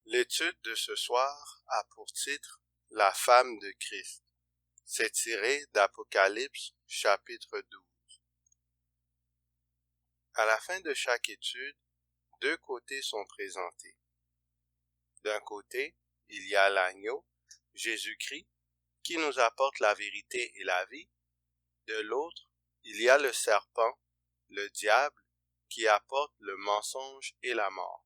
L'étude de ce soir a pour titre « La femme de Christ ». C'est tiré d'Apocalypse chapitre 12. À la fin de chaque étude, deux côtés sont présentés. D'un côté, il y a l'agneau, Jésus-Christ, qui nous apporte la vérité et la vie. De l'autre, il y a le serpent, le diable, qui apporte le mensonge et la mort.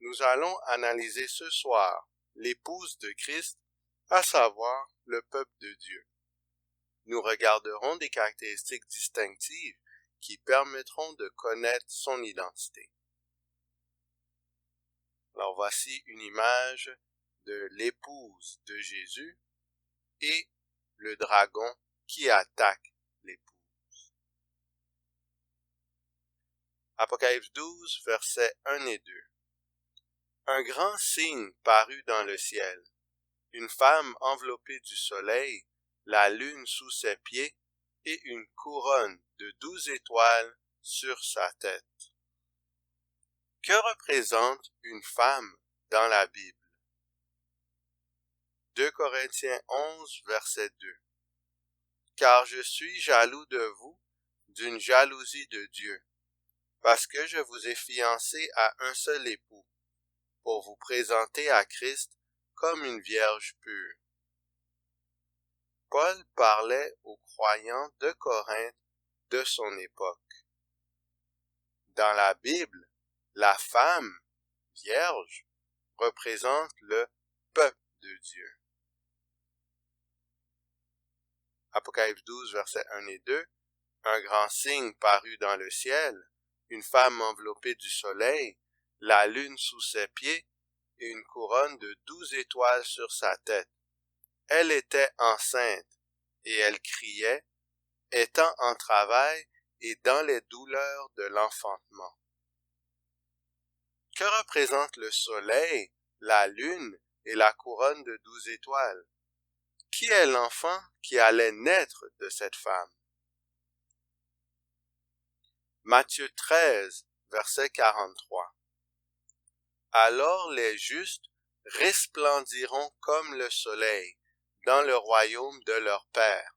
Nous allons analyser ce soir l'épouse de Christ, à savoir le peuple de Dieu. Nous regarderons des caractéristiques distinctives qui permettront de connaître son identité. Alors voici une image de l'épouse de Jésus et le dragon qui attaque l'épouse. Apocalypse 12, versets 1 et 2. Un grand signe parut dans le ciel, une femme enveloppée du soleil, la lune sous ses pieds et une couronne de 12 étoiles sur sa tête. Que représente une femme dans la Bible? 2 Corinthiens 11, verset 2. Car je suis jaloux de vous d'une jalousie de Dieu, parce que je vous ai fiancé à un seul époux, pour vous présenter à Christ comme une vierge pure. Paul parlait aux croyants de Corinthe de son époque. Dans la Bible, la femme vierge représente le peuple de Dieu. Apocalypse 12, versets 1 et 2. Un grand signe parut dans le ciel, une femme enveloppée du soleil, la lune sous ses pieds et une couronne de 12 étoiles sur sa tête. Elle était enceinte et elle criait, étant en travail et dans les douleurs de l'enfantement. Que représentent le soleil, la lune et la couronne de 12 étoiles? Qui est l'enfant qui allait naître de cette femme? Matthieu 13, verset 43. Alors les justes resplendiront comme le soleil dans le royaume de leur Père.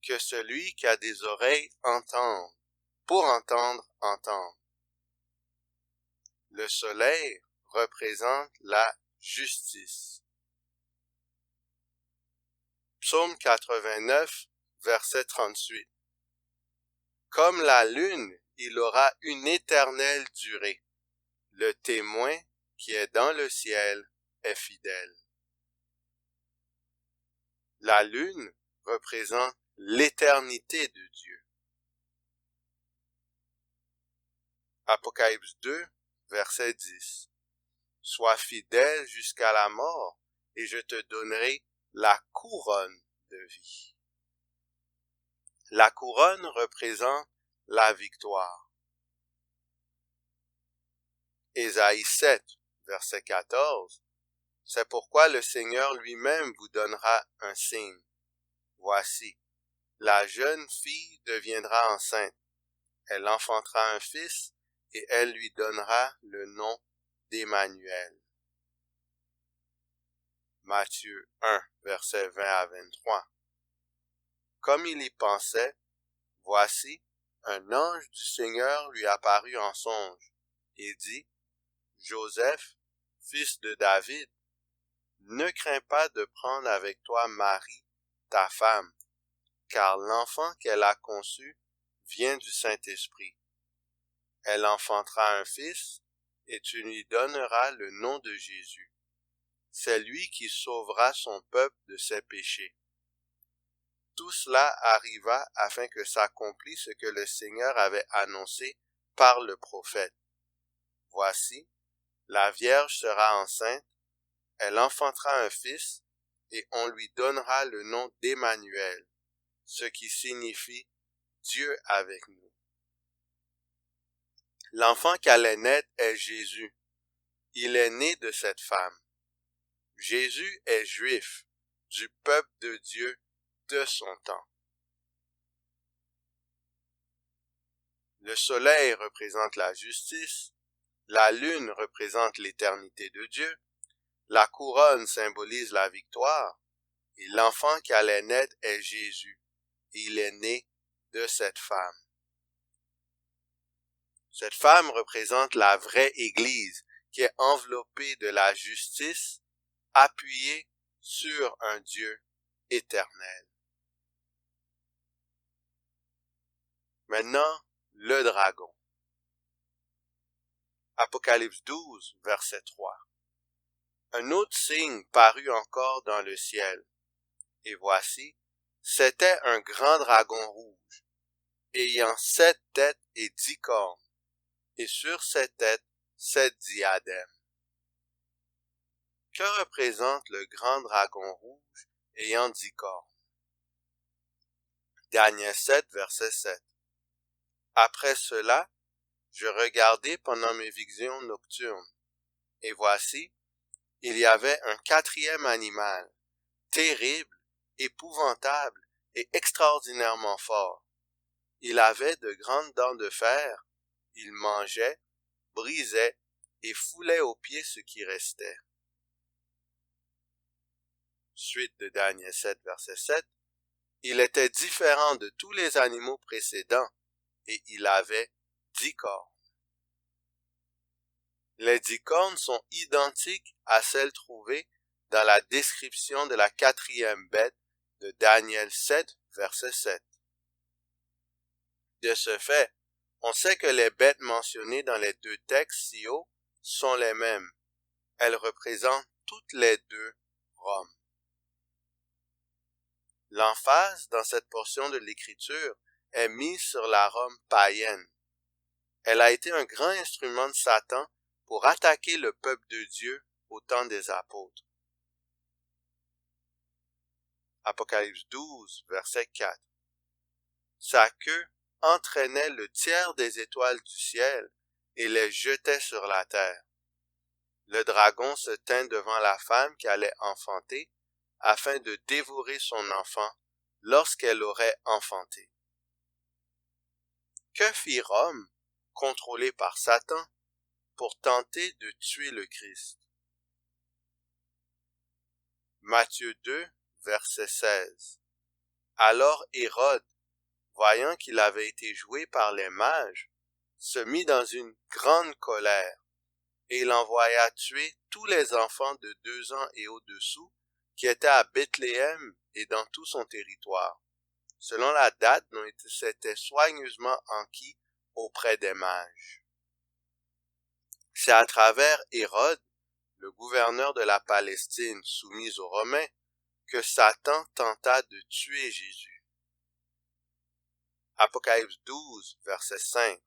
Que celui qui a des oreilles entende. Pour entendre, entende. Le soleil représente la justice. Psaume 89, verset 38. Comme la lune, il aura une éternelle durée. Le témoin qui est dans le ciel est fidèle. La lune représente l'éternité de Dieu. Apocalypse 2, verset 10. Sois fidèle jusqu'à la mort, et je te donnerai la couronne de vie. La couronne représente la victoire. Ésaïe 7, verset 14. C'est pourquoi le Seigneur lui-même vous donnera un signe. Voici, la jeune fille deviendra enceinte. Elle enfantera un fils et elle lui donnera le nom d'Emmanuel. Matthieu 1, versets 20 à 23. Comme il y pensait, voici, un ange du Seigneur lui apparut en songe et dit, Joseph, fils de David, ne crains pas de prendre avec toi Marie, ta femme, car l'enfant qu'elle a conçu vient du Saint-Esprit. Elle enfantera un fils, et tu lui donneras le nom de Jésus. C'est lui qui sauvera son peuple de ses péchés. Tout cela arriva afin que s'accomplisse ce que le Seigneur avait annoncé par le prophète. Voici, la Vierge sera enceinte, elle enfantera un fils, et on lui donnera le nom d'Emmanuel, ce qui signifie Dieu avec nous. L'enfant qui allait naître est Jésus. Il est né de cette femme. Jésus est juif, du peuple de Dieu de son temps. Le soleil représente la justice, La lune représente l'éternité de Dieu. La couronne symbolise la victoire. Et l'enfant qui allait naître est Jésus. Et il est né de cette femme. Cette femme représente la vraie Église qui est enveloppée de la justice, appuyée sur un Dieu éternel. Maintenant, le dragon. Apocalypse 12, verset 3. Un autre signe parut encore dans le ciel. Et voici, c'était un grand dragon rouge, ayant 7 têtes et 10 cornes, et sur ses têtes 7 diadèmes. Que représente le grand dragon rouge ayant 10 cornes? Daniel 7, verset 7. Après cela, je regardai pendant mes visions nocturnes, et voici, il y avait un 4e animal, terrible, épouvantable et extraordinairement fort. Il avait de grandes dents de fer, il mangeait, brisait et foulait aux pieds ce qui restait. Suite de Daniel 7, verset 7. Il était différent de tous les animaux précédents, et il avait 10 cornes. Les 10 cornes sont identiques à celles trouvées dans la description de la 4e bête de Daniel 7, verset 7. De ce fait, on sait que les bêtes mentionnées dans les 2 textes ci haut sont les mêmes. Elles représentent toutes les 2 Rome. L'emphase dans cette portion de l'Écriture est mise sur la Rome païenne. Elle a été un grand instrument de Satan pour attaquer le peuple de Dieu au temps des apôtres. Apocalypse 12, verset 4. Sa queue entraînait le tiers des étoiles du ciel et les jetait sur la terre. Le dragon se tint devant la femme qui allait enfanter afin de dévorer son enfant lorsqu'elle l'aurait enfanté. Que fit Rome, contrôlée par Satan, pour tenter de tuer le Christ? Matthieu 2, verset 16. Alors Hérode, voyant qu'il avait été joué par les mages, se mit dans une grande colère, et il envoya tuer tous les enfants de 2 ans et au-dessous qui étaient à Bethléem et dans tout son territoire, selon la date dont il s'était soigneusement enquis auprès des mages. C'est à travers Hérode, le gouverneur de la Palestine soumise aux Romains, que Satan tenta de tuer Jésus. Apocalypse 12, verset 5.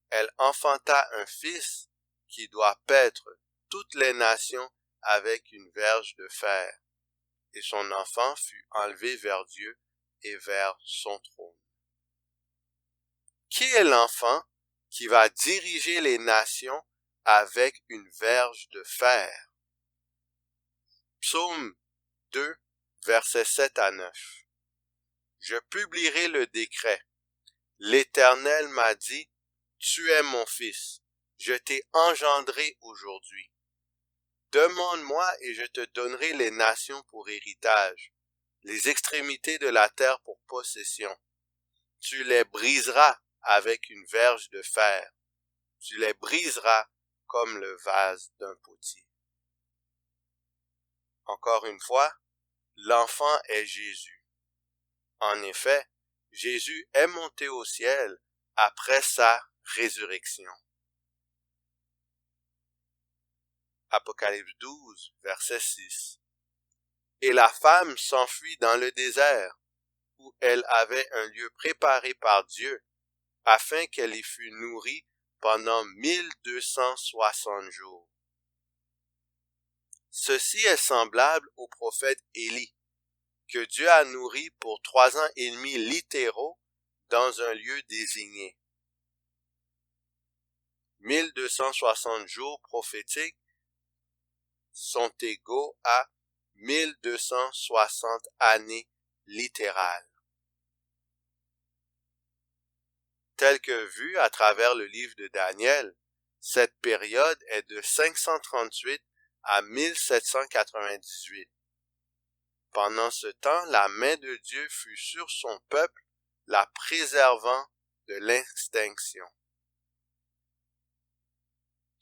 Elle enfanta un fils qui doit paître toutes les nations avec une verge de fer, et son enfant fut enlevé vers Dieu et vers son trône. Qui est l'enfant qui va diriger les nations avec une verge de fer? Psaume 2, versets 7 à 9. Je publierai le décret. L'Éternel m'a dit, tu es mon fils, je t'ai engendré aujourd'hui. Demande-moi et je te donnerai les nations pour héritage, les extrémités de la terre pour possession. Tu les briseras avec une verge de fer. Tu les briseras comme le vase d'un potier. Encore une fois, l'enfant est Jésus. En effet, Jésus est monté au ciel après sa résurrection. Apocalypse 12, verset 6. Et la femme s'enfuit dans le désert, où elle avait un lieu préparé par Dieu, afin qu'elle y fût nourrie pendant 1260 jours. Ceci est semblable au prophète Élie, que Dieu a nourri pour 3 ans et demi littéraux dans un lieu désigné. 1260 jours prophétiques sont égaux à 1260 années littérales. Tel que vu à travers le livre de Daniel, Cette période est de 538 à 1798. Pendant ce temps, la main de Dieu fut sur son peuple, la préservant de l'extinction.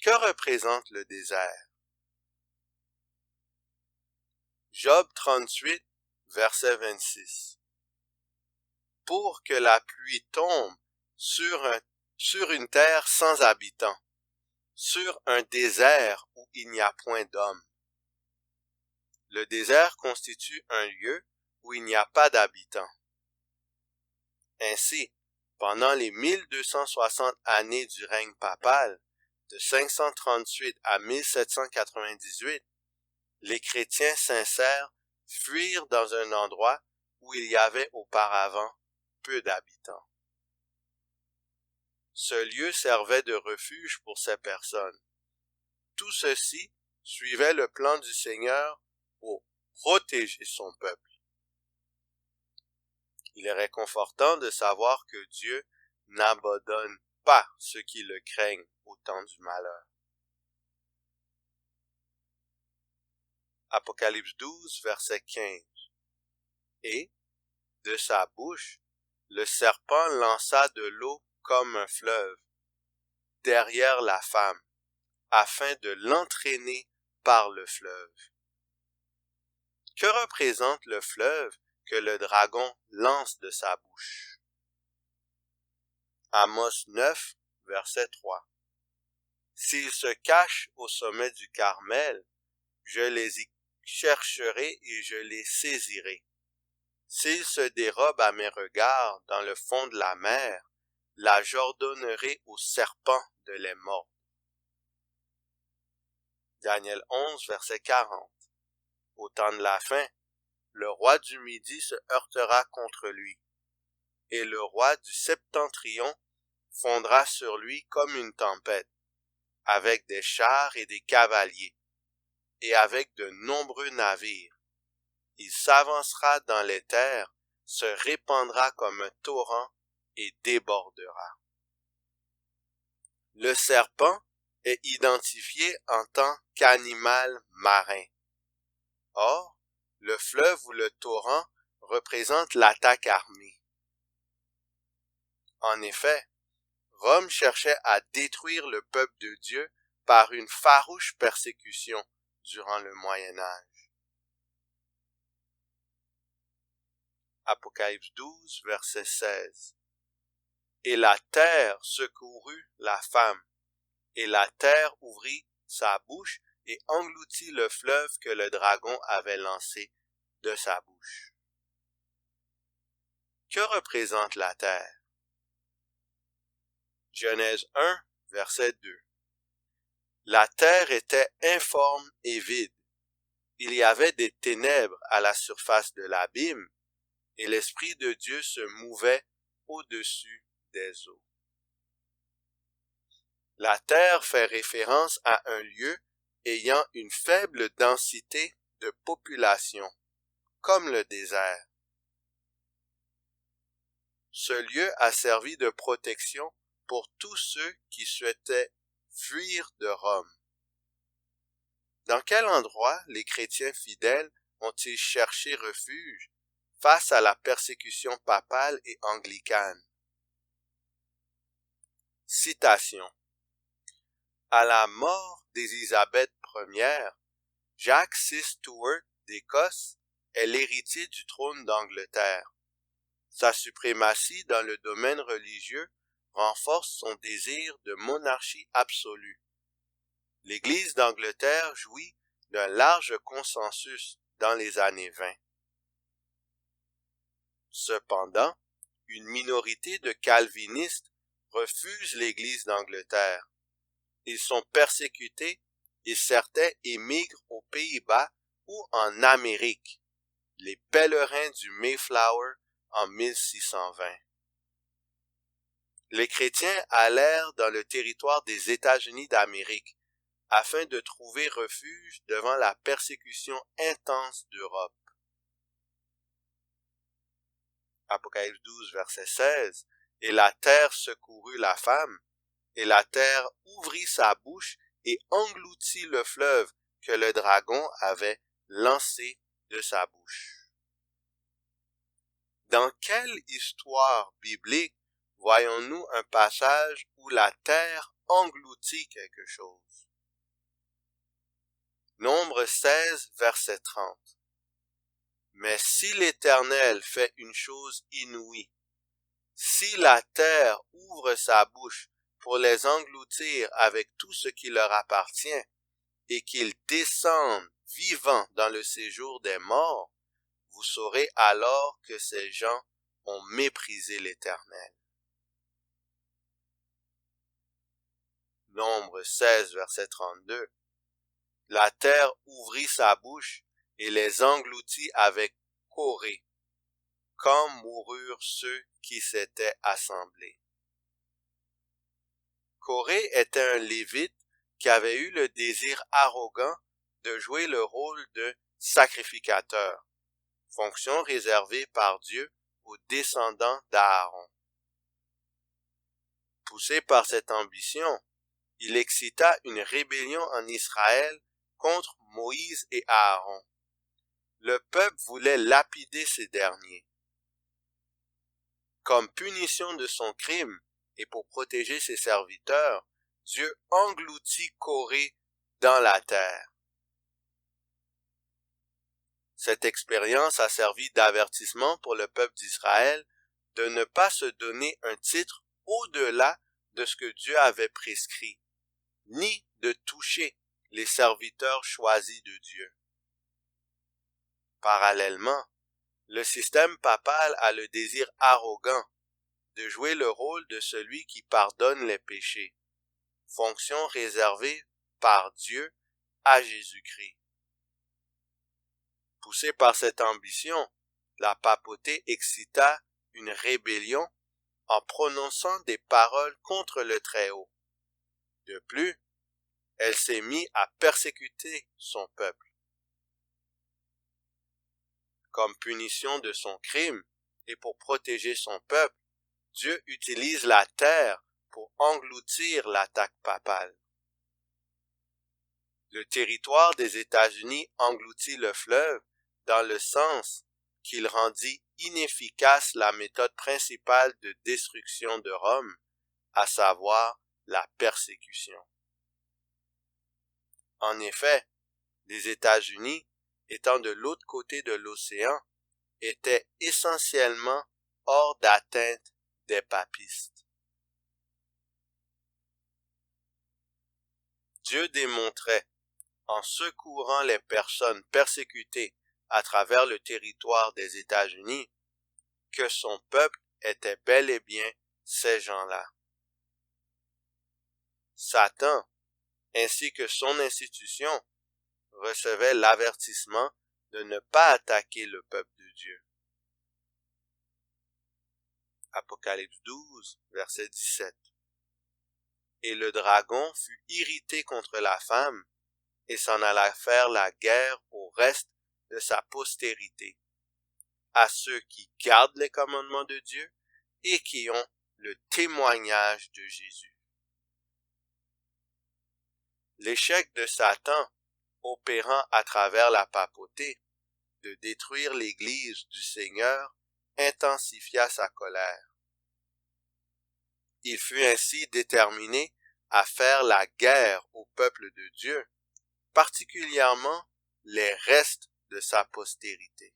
Que représente le désert? Job 38, verset 26. Pour que la pluie tombe sur une terre sans habitants, sur un désert où il n'y a point d'hommes. Le désert constitue un lieu où il n'y a pas d'habitants. Ainsi, pendant les 1260 années du règne papal, de 538 à 1798, les chrétiens sincères fuirent dans un endroit où il y avait auparavant peu d'habitants. Ce lieu servait de refuge pour ces personnes. Tout ceci suivait le plan du Seigneur pour protéger son peuple. Il est réconfortant de savoir que Dieu n'abandonne pas ceux qui le craignent au temps du malheur. Apocalypse 12, verset 15. Et, de sa bouche, le serpent lança de l'eau comme un fleuve, derrière la femme, afin de l'entraîner par le fleuve. Que représente le fleuve que le dragon lance de sa bouche? Amos 9, verset 3. S'ils se cachent au sommet du Carmel, je les y chercherai et je les saisirai. S'ils se dérobent à mes regards dans le fond de la mer, là j'ordonnerai aux serpents de les mordre. Daniel 11, verset 40. Au temps de la fin, le roi du Midi se heurtera contre lui, et le roi du Septentrion fondra sur lui comme une tempête, avec des chars et des cavaliers, et avec de nombreux navires. Il s'avancera dans les terres, se répandra comme un torrent et débordera. Le serpent est identifié en tant qu'animal marin. Or, le fleuve ou le torrent représente l'attaque armée. En effet, Rome cherchait à détruire le peuple de Dieu par une farouche persécution durant le Moyen Âge. Apocalypse 12, verset 16. Et la terre secourut la femme, et la terre ouvrit sa bouche et engloutit le fleuve que le dragon avait lancé de sa bouche. Que représente la terre? Genèse 1, verset 2. La terre était informe et vide. Il y avait des ténèbres à la surface de l'abîme, et l'Esprit de Dieu se mouvait au-dessus des eaux. La terre fait référence à un lieu ayant une faible densité de population, comme le désert. Ce lieu a servi de protection pour tous ceux qui souhaitaient fuir de Rome. Dans quel endroit les chrétiens fidèles ont-ils cherché refuge face à la persécution papale et anglicane? Citation. À la mort d'Élisabeth Ier, Jacques VI Stuart d'Écosse est l'héritier du trône d'Angleterre. Sa suprématie dans le domaine religieux renforce son désir de monarchie absolue. L'Église d'Angleterre jouit d'un large consensus dans les années 20. Cependant, une minorité de calvinistes refuse l'Église d'Angleterre. Ils sont persécutés et certains émigrent aux Pays-Bas ou en Amérique, les pèlerins du Mayflower en 1620. Les chrétiens allèrent dans le territoire des États-Unis d'Amérique afin de trouver refuge devant la persécution intense d'Europe. Apocalypse 12, verset 16. Et la terre secourut la femme, et la terre ouvrit sa bouche et engloutit le fleuve que le dragon avait lancé de sa bouche. Dans quelle histoire biblique voyons-nous un passage où la terre engloutit quelque chose? Nombre 16, verset 30. Mais si l'Éternel fait une chose inouïe, si la terre ouvre sa bouche pour les engloutir avec tout ce qui leur appartient, et qu'ils descendent vivants dans le séjour des morts, vous saurez alors que ces gens ont méprisé l'Éternel. Nombre 16, verset 32. La terre ouvrit sa bouche et les engloutit avec Corée, comme moururent ceux qui s'étaient assemblés. Corée était un lévite qui avait eu le désir arrogant de jouer le rôle de sacrificateur, fonction réservée par Dieu aux descendants d'Aaron. Poussé par cette ambition, il excita une rébellion en Israël contre Moïse et Aaron. Le peuple voulait lapider ces derniers. Comme punition de son crime et pour protéger ses serviteurs, Dieu engloutit Corée dans la terre. Cette expérience a servi d'avertissement pour le peuple d'Israël de ne pas se donner un titre au-delà de ce que Dieu avait prescrit, ni de toucher les serviteurs choisis de Dieu. Parallèlement, le système papal a le désir arrogant de jouer le rôle de celui qui pardonne les péchés, fonction réservée par Dieu à Jésus-Christ. Poussé par cette ambition, la papauté excita une rébellion en prononçant des paroles contre le Très-Haut. De plus, elle s'est mise à persécuter son peuple. Comme punition de son crime et pour protéger son peuple, Dieu utilise la terre pour engloutir l'attaque papale. Le territoire des États-Unis engloutit le fleuve dans le sens qu'il rendit inefficace la méthode principale de destruction de Rome, à savoir la persécution. En effet, les États-Unis, étant de l'autre côté de l'océan, étaient essentiellement hors d'atteinte des papistes. Dieu démontrait, en secourant les personnes persécutées à travers le territoire des États-Unis, que son peuple était bel et bien ces gens-là. Satan, ainsi que son institution, recevait l'avertissement de ne pas attaquer le peuple de Dieu. Apocalypse 12, verset 17. Et le dragon fut irrité contre la femme, et s'en alla faire la guerre au reste de sa postérité, à ceux qui gardent les commandements de Dieu et qui ont le témoignage de Jésus. L'échec de Satan, opérant à travers la papauté, de détruire l'Église du Seigneur, intensifia sa colère. Il fut ainsi déterminé à faire la guerre au peuple de Dieu, particulièrement les restes de sa postérité.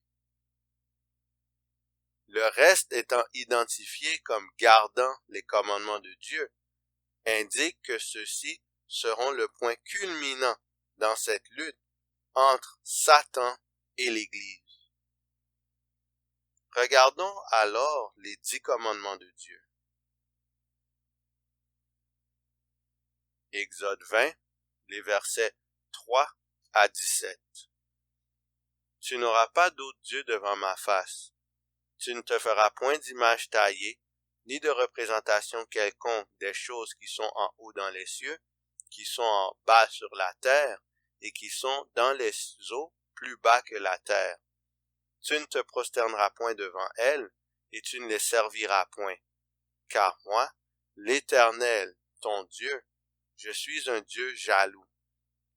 Le reste étant identifié comme gardant les commandements de Dieu, indique que ceux-ci seront le point culminant dans cette lutte entre Satan et l'Église. Regardons alors les 10 commandements de Dieu. Exode 20, les versets 3 à 17. Tu n'auras pas d'autre Dieu devant ma face. Tu ne te feras point d'image taillée, ni de représentation quelconque des choses qui sont en haut dans les cieux, qui sont en bas sur la terre, et qui sont dans les eaux plus bas que la terre. Tu ne te prosterneras point devant elles, et tu ne les serviras point. Car moi, l'Éternel, ton Dieu, je suis un Dieu jaloux,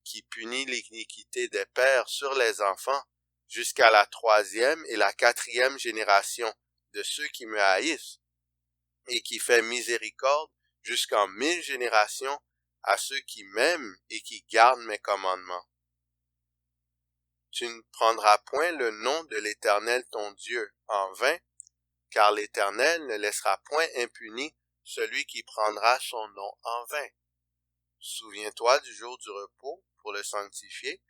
qui punit l'iniquité des pères sur les enfants jusqu'à la 3e et la 4e génération de ceux qui me haïssent, et qui fait miséricorde jusqu'en 1000 générations à ceux qui m'aiment et qui gardent mes commandements. Tu ne prendras point le nom de l'Éternel ton Dieu en vain, car l'Éternel ne laissera point impuni celui qui prendra son nom en vain. Souviens-toi du jour du repos pour le sanctifier.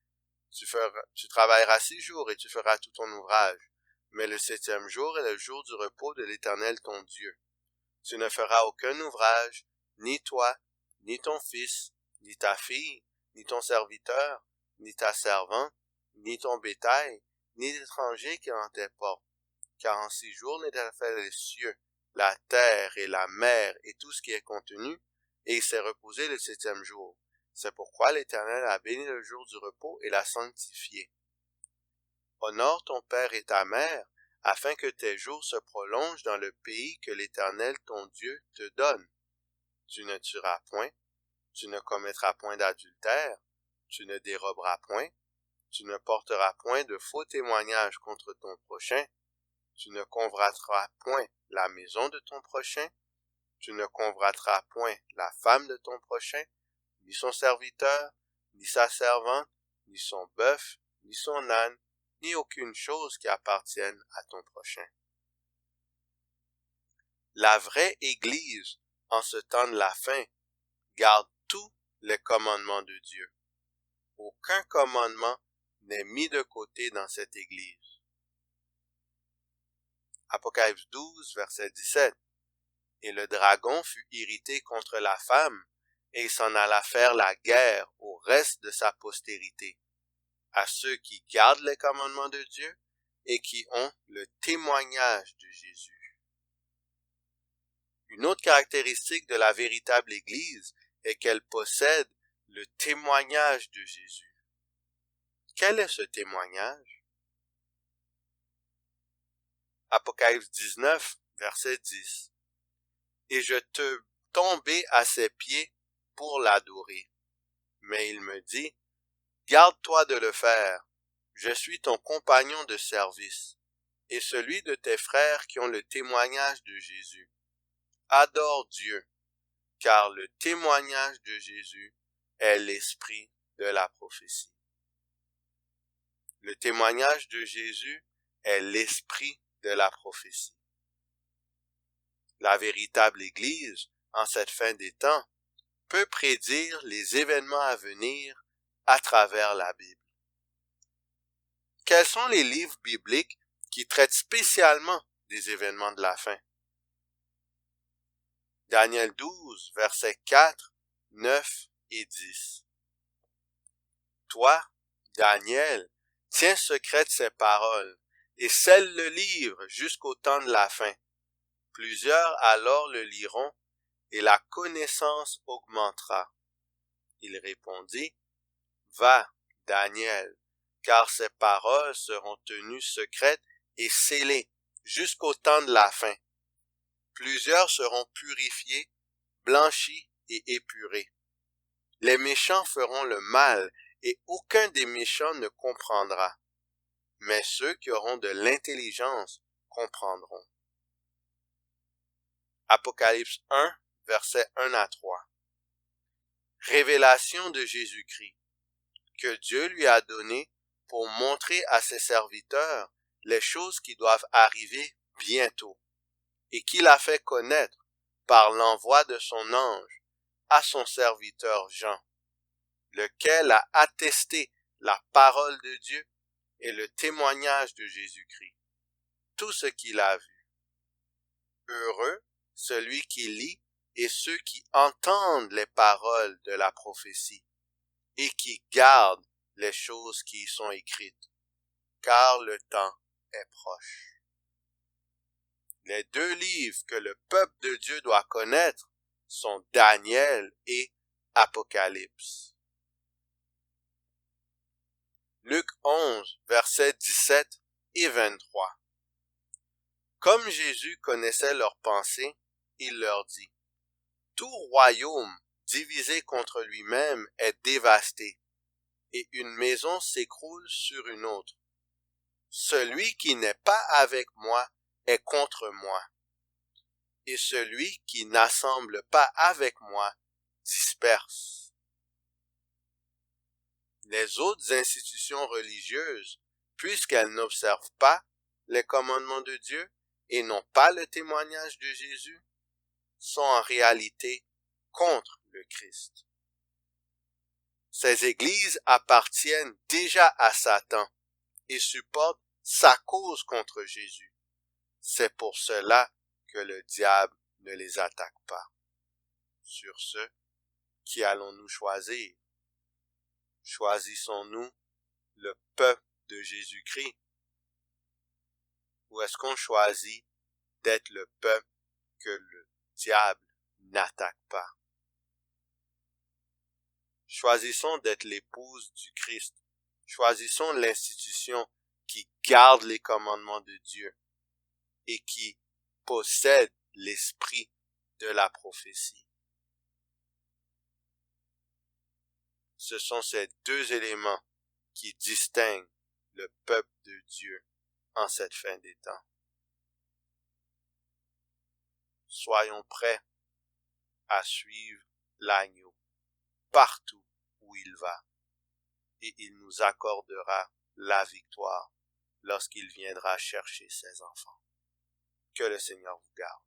Tu travailleras 6 jours et tu feras tout ton ouvrage. Mais le 7e jour est le jour du repos de l'Éternel ton Dieu. Tu ne feras aucun ouvrage, ni toi, ni ton fils, ni ta fille, ni ton serviteur, ni ta servante, ni ton bétail, ni l'étranger qui est en tes portes. Car en 6 jours n'était fait les cieux, la terre et la mer et tout ce qui est contenu, et il s'est reposé le 7e jour. C'est pourquoi l'Éternel a béni le jour du repos et l'a sanctifié. Honore ton père et ta mère, afin que tes jours se prolongent dans le pays que l'Éternel ton Dieu te donne. Tu ne tueras point, tu ne commettras point d'adultère, tu ne déroberas point, tu ne porteras point de faux témoignages contre ton prochain, tu ne convoiteras point la maison de ton prochain, tu ne convoiteras point la femme de ton prochain, ni son serviteur, ni sa servante, ni son bœuf, ni son âne, ni aucune chose qui appartienne à ton prochain. La vraie Église, en ce temps de la fin, garde tous les commandements de Dieu. Aucun commandement n'est mis de côté dans cette Église. Apocalypse 12, verset 17. Et le dragon fut irrité contre la femme, et il s'en alla faire la guerre au reste de sa postérité, à ceux qui gardent les commandements de Dieu et qui ont le témoignage de Jésus. Une autre caractéristique de la véritable Église est qu'elle possède le témoignage de Jésus. Quel est ce témoignage? Apocalypse 19, verset 10. Et je te tombai à ses pieds pour l'adorer. Mais il me dit, garde-toi de le faire. Je suis ton compagnon de service et celui de tes frères qui ont le témoignage de Jésus. Adore Dieu, car le témoignage de Jésus est l'esprit de la prophétie. Le témoignage de Jésus est l'esprit de la prophétie. La véritable Église, en cette fin des temps, peut prédire les événements à venir à travers la Bible. Quels sont les livres bibliques qui traitent spécialement des événements de la fin? Daniel 12, versets 4, 9 et 10. Toi, Daniel, tiens secrète ces paroles et scelle le livre jusqu'au temps de la fin. Plusieurs alors le liront et la connaissance augmentera. Il répondit, va, Daniel, car ces paroles seront tenues secrètes et scellées jusqu'au temps de la fin. Plusieurs seront purifiés, blanchis et épurés. Les méchants feront le mal et aucun des méchants ne comprendra. Mais ceux qui auront de l'intelligence comprendront. Apocalypse 1, versets 1 à 3. Révélation de Jésus-Christ, que Dieu lui a donné pour montrer à ses serviteurs les choses qui doivent arriver bientôt, et qu'il a fait connaître par l'envoi de son ange à son serviteur Jean, lequel a attesté la parole de Dieu et le témoignage de Jésus-Christ, tout ce qu'il a vu. Heureux celui qui lit et ceux qui entendent les paroles de la prophétie et qui gardent les choses qui y sont écrites, car le temps est proche. Les 2 livres que le peuple de Dieu doit connaître sont Daniel et Apocalypse. Luc 11, versets 17 et 23. Comme Jésus connaissait leurs pensées, il leur dit, Tout royaume divisé contre lui-même est dévasté, et une maison s'écroule sur une autre. Celui qui n'est pas avec moi est contre moi, et celui qui n'assemble pas avec moi disperse. Les autres institutions religieuses, puisqu'elles n'observent pas les commandements de Dieu et n'ont pas le témoignage de Jésus, sont en réalité contre le Christ. Ces églises appartiennent déjà à Satan et supportent sa cause contre Jésus. C'est pour cela que le diable ne les attaque pas. Sur ce, qui allons-nous choisir? Choisissons-nous le peuple de Jésus-Christ? Ou est-ce qu'on choisit d'être le peuple que le diable n'attaque pas? Choisissons d'être l'épouse du Christ. Choisissons l'institution qui garde les commandements de Dieu et qui possède l'esprit de la prophétie. Ce sont ces deux éléments qui distinguent le peuple de Dieu en cette fin des temps. Soyons prêts à suivre l'agneau partout où il va, et il nous accordera la victoire lorsqu'il viendra chercher ses enfants. Que le Seigneur vous garde.